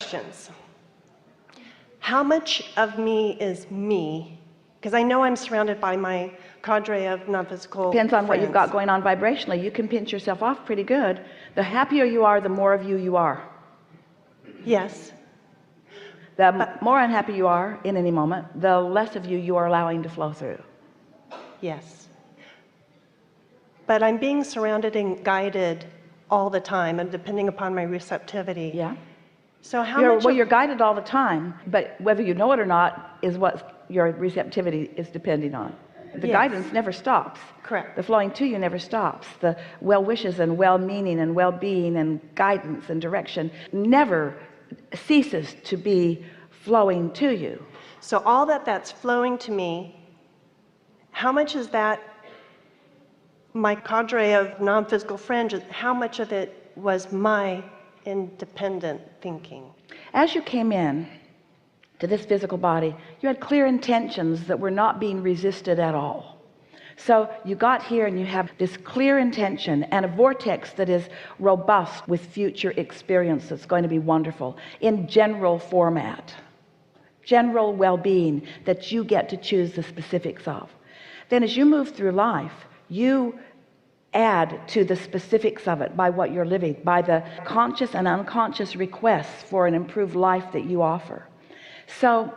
Questions. How much of me is me? Because I know I'm surrounded by my cadre of non-physical Depends on friends. what you've got going on vibrationally. You can pinch yourself off pretty good. The happier you are, the more of you you are. Yes. The more unhappy you are in any moment, the less of you you are allowing to flow through. Yes. But I'm being surrounded and guided all the time, and depending upon my receptivity. Yeah. So how much? Well, you're guided all the time, but whether you know it or not is what your receptivity is depending on. The Yes. guidance never stops. Correct. The flowing to you never stops. The well wishes and well-meaning and well-being and guidance and direction never ceases to be flowing to you. So all that's flowing to me, how much is that my cadre of non-physical friends, how much of it was my independent thinking? As you came in to this physical body, you had clear intentions that were not being resisted at all. So you got here and you have this clear intention and a vortex that is robust with future experience that's going to be wonderful in general format, general well-being that you get to choose the specifics of. Then as you move through life, you add to the specifics of it by what you're living, by the conscious and unconscious requests for an improved life that you offer. So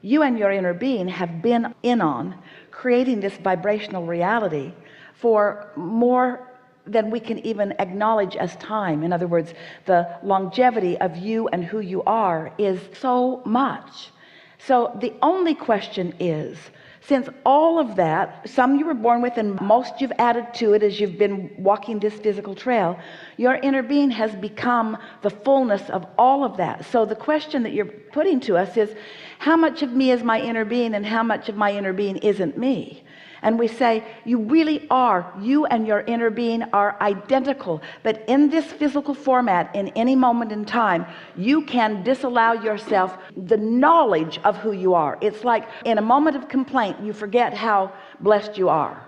you and your inner being have been in on creating this vibrational reality for more than we can even acknowledge as time. In other words, the longevity of you and who you are is so much. So the only question is, since all of that, some you were born with and most you've added to it as you've been walking this physical trail, your inner being has become the fullness of all of that. So the question that you're putting to us is, how much of me is my inner being and how much of my inner being isn't me? And we say, you really are, you and your inner being are identical, but in this physical format, in any moment in time, you can disallow yourself the knowledge of who you are. It's like in a moment of complaint, you forget how blessed you are.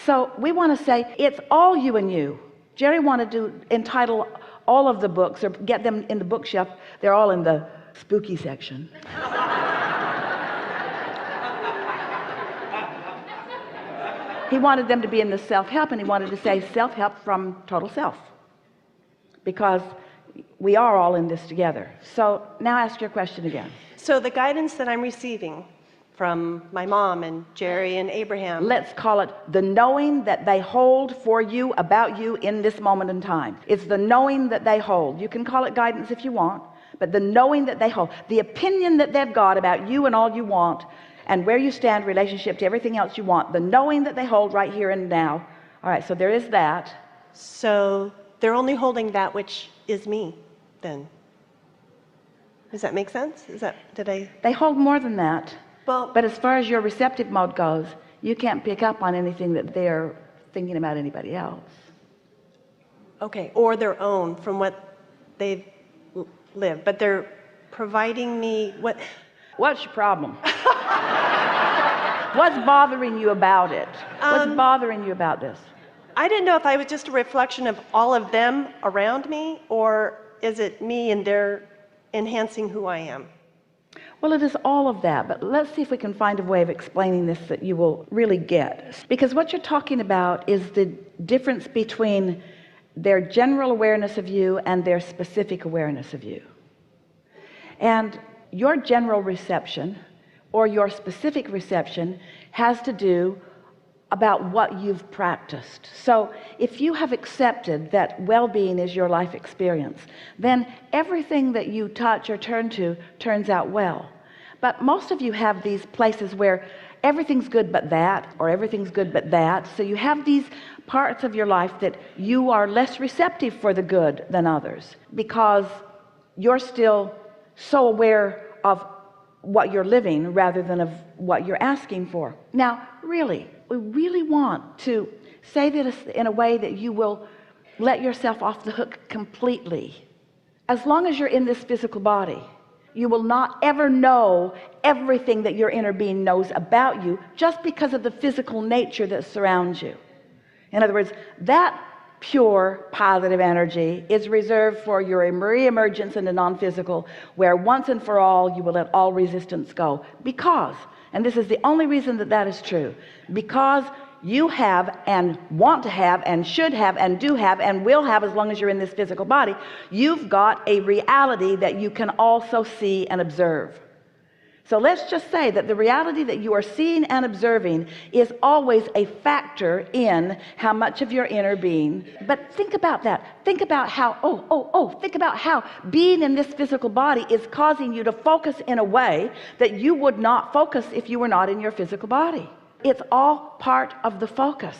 So we want to say, it's all you and you. Jerry wanted to entitle all of the books or get them in the bookshelf. They're all in the spooky section. He wanted them to be in the self-help, and he wanted to say self-help from total self, because we are all in this together. So now ask your question again. So the guidance that I'm receiving from my mom and Jerry and Abraham, let's call it the knowing that they hold for you about you in this moment in time. It's the knowing that they hold. You can call it guidance if you want, but the knowing that they hold, the opinion that they've got about you and all you want and where you stand in relationship to everything else you want, the knowing that they hold right here and now. All right, so there is that. So they're only holding that which is me then. Does that make sense? They hold more than that. Well, but as far as your receptive mode goes, you can't pick up on anything that they're thinking about anybody else. Okay, or their own from what they've lived, but they're providing me what? What's your problem? What's bothering you about it? What's bothering you about this? I didn't know if I was just a reflection of all of them around me, or is it me and they're enhancing who I am? Well, it is all of that, but let's see if we can find a way of explaining this that you will really get. Because what you're talking about is the difference between their general awareness of you and their specific awareness of you. And your general reception or your specific reception has to do about what you've practiced. So if you have accepted that well-being is your life experience, then everything that you touch or turn to turns out well. But most of you have these places where everything's good but that, or everything's good but that. So you have these parts of your life that you are less receptive for the good than others, because you're still so aware of what you're living rather than of what you're asking for. Now, really, we really want to say this in a way that you will let yourself off the hook completely. As long as you're in this physical body, you will not ever know everything that your inner being knows about you just because of the physical nature that surrounds you. In other words, that pure positive energy is reserved for your re-emergence into non-physical, where once and for all you will let all resistance go, because, and this is the only reason that that is true, because you have and want to have and should have and do have and will have, as long as you're in this physical body, you've got a reality that you can also see and observe. So let's just say that the reality that you are seeing and observing is always a factor in how much of your inner being. But think about that. Think about how, think about how being in this physical body is causing you to focus in a way that you would not focus if you were not in your physical body. It's all part of the focus.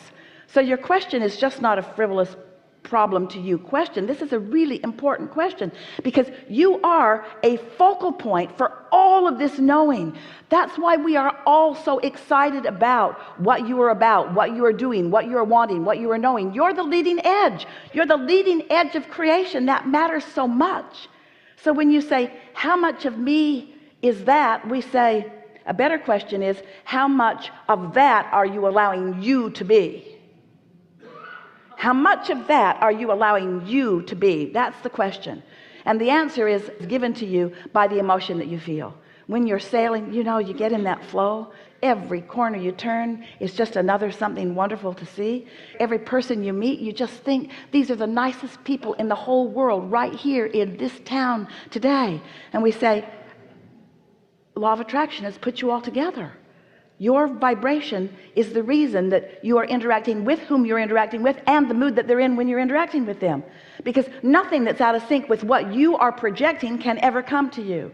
So your question is just not a frivolous problem to you question. This is a really important question, because you are a focal point for all of this knowing. That's why we are all so excited about what you are about, what you are doing, what you are wanting, what you are knowing. You're the leading edge. You're the leading edge of creation. That matters so much. So when you say, how much of me is that? We say, a better question is, how much of that are you allowing you to be? How much of that are you allowing you to be? That's the question. And the answer is given to you by the emotion that you feel. When you're sailing, you know, you get in that flow. Every corner you turn is just another something wonderful to see. Every person you meet, you just think, these are the nicest people in the whole world right here in this town today. And we say, law of attraction has put you all together. Your vibration is the reason that you are interacting with whom you're interacting with, and the mood that they're in when you're interacting with them, because nothing that's out of sync with what you are projecting can ever come to you.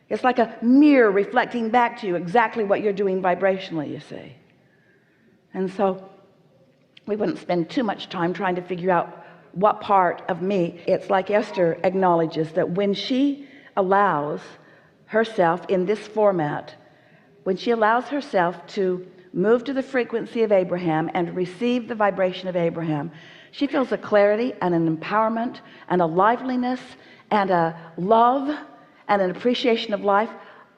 It's like a mirror reflecting back to you exactly what you're doing vibrationally, you see. And so we wouldn't spend too much time trying to figure out what part of me. It's like Esther acknowledges that when she allows herself in this format, when she allows herself to move to the frequency of Abraham and receive the vibration of Abraham, she feels a clarity and an empowerment and a liveliness and a love and an appreciation of life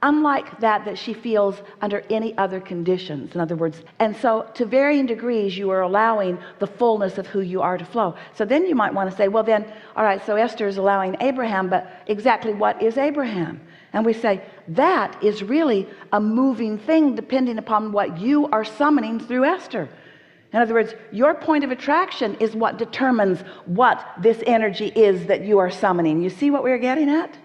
unlike that she feels under any other conditions, in other words. And so to varying degrees you are allowing the fullness of who you are to flow. So then you might want to say, well then, all right, so Esther is allowing Abraham, but exactly what is Abraham? And we say that is really a moving thing depending upon what you are summoning through Esther. In other words, your point of attraction is what determines what this energy is that you are summoning. You see what we're getting at?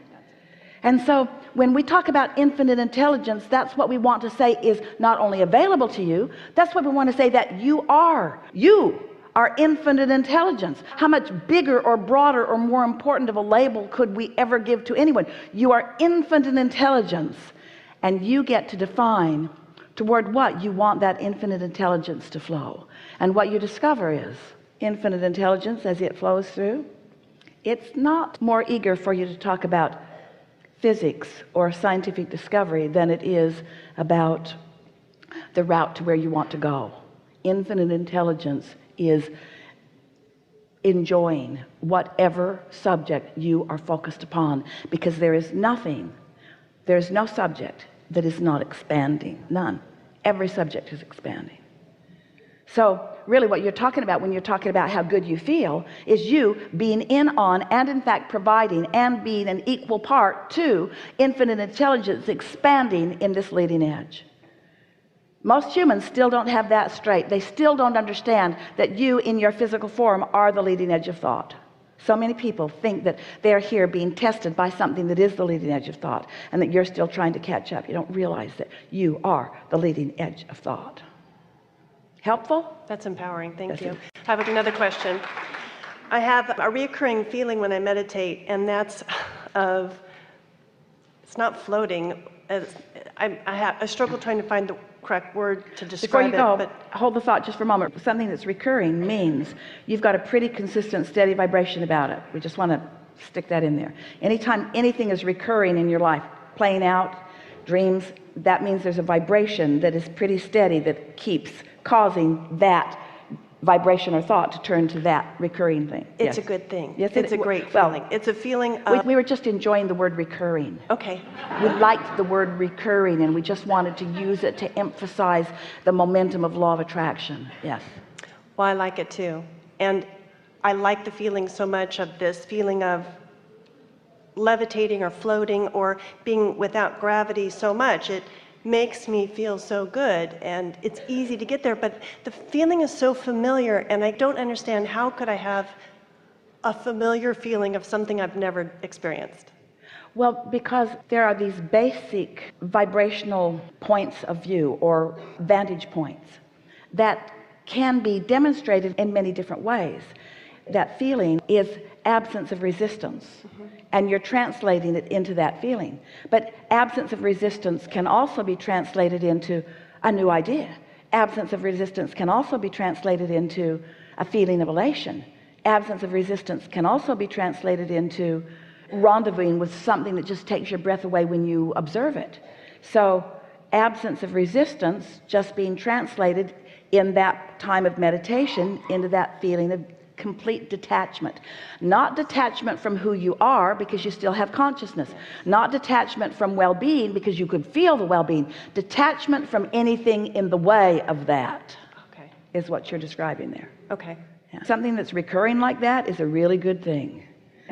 And so when we talk about infinite intelligence, that's what we want to say is not only available to you, that's what we want to say that you are. You are infinite intelligence. How much bigger or broader or more important of a label could we ever give to anyone? You are infinite intelligence, and you get to define toward what you want that infinite intelligence to flow. And what you discover is infinite intelligence as it flows through. It's not more eager for you to talk about physics or scientific discovery than it is about the route to where you want to go. Infinite intelligence is enjoying whatever subject you are focused upon, because there's no subject that is not expanding. None. Every subject is expanding. So really what you're talking about when you're talking about how good you feel is you being in on and in fact providing and being an equal part to infinite intelligence expanding in this leading edge. Most humans still don't have that straight. They still don't understand that you in your physical form are the leading edge of thought. So many people think that they're here being tested by something that is the leading edge of thought, and that you're still trying to catch up. You don't realize that you are the leading edge of thought. Helpful? That's empowering. Thank you. I have another question. I have a reoccurring feeling when I meditate, and that's of, it's not floating. I struggle trying to find the correct word to describe Before you go, but hold the thought just for a moment. Something that's recurring means you've got a pretty consistent, steady vibration about it. We just want to stick that in there. Anytime anything is recurring in your life, playing out, dreams, that means there's a vibration that is pretty steady that keeps causing that vibration or thought to turn to that recurring thing. It's a good thing. Yes, it's a great feeling. It's a feeling of... We were just enjoying the word recurring. Okay. We liked the word recurring, and we just wanted to use it to emphasize the momentum of law of attraction. Yes. Well, I like it too. And I like the feeling so much of this feeling of levitating or floating or being without gravity so much. It makes me feel so good, and it's easy to get there, but the feeling is so familiar, and I don't understand how could I have a familiar feeling of something I've never experienced. Well, because there are these basic vibrational points of view or vantage points that can be demonstrated in many different ways. That feeling is absence of resistance, and you're translating it into that feeling. But absence of resistance can also be translated into a new idea. Absence of resistance can also be translated into a feeling of elation. Absence of resistance can also be translated into rendezvousing with something that just takes your breath away when you observe it. So absence of resistance just being translated in that time of meditation into that feeling of complete detachment. Not detachment from who you are, because you still have consciousness. Not detachment from well-being, because you could feel the well-being. Detachment from anything in the way of that. Okay. Is what you're describing there. Okay. Yeah. Something that's recurring like that is a really good thing.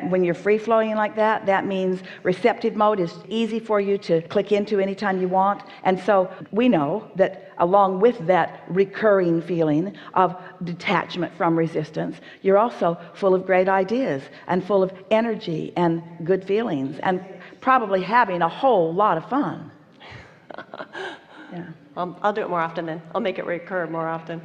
When you're free-flowing like that, that means receptive mode is easy for you to click into anytime you want. And so we know that along with that recurring feeling of detachment from resistance, you're also full of great ideas and full of energy and good feelings and probably having a whole lot of fun. Yeah. I'll do it more often then. I'll make it recur more often.